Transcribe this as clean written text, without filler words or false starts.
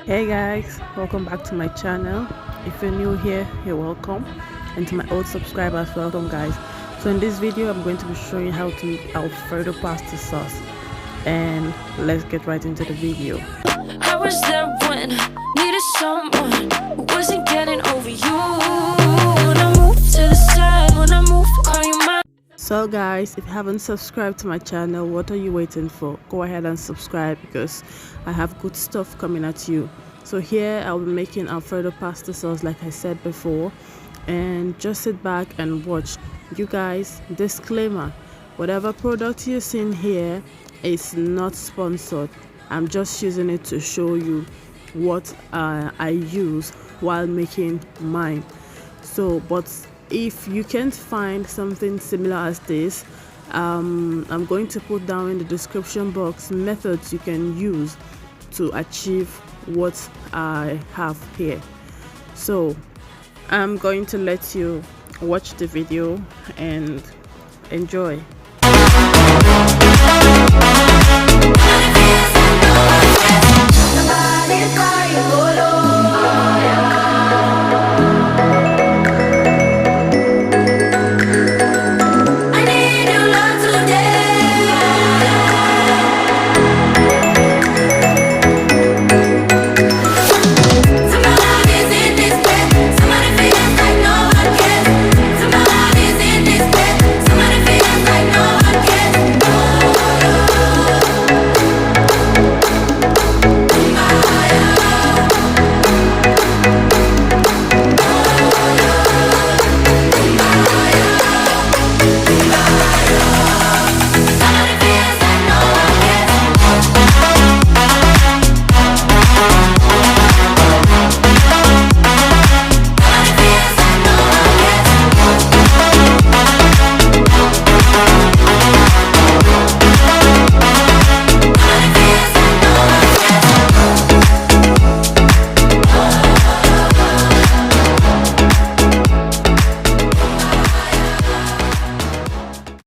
Hey guys, welcome back to my channel. If you're new here, you're welcome, and to my old subscribers, welcome guys. So in this video I'm going to be showing you how to make Alfredo pasta sauce, and let's get right into the video. I was there when needed someone who wasn't getting over you. When I move to the side, when I move, call you mine. So guys, if you haven't subscribed to my channel, what are you waiting for? Go ahead and subscribe because I have good stuff coming at you. So here I'll be making Alfredo pasta sauce like I said before, and just sit back and watch. You guys, disclaimer, whatever product you're seeing here is not sponsored. I'm just using it to show you what I use while making mine. So but if you can't find something similar as this, I'm going to put down in the description box methods you can use to achieve what I have here. So I'm going to let you watch the video and enjoy.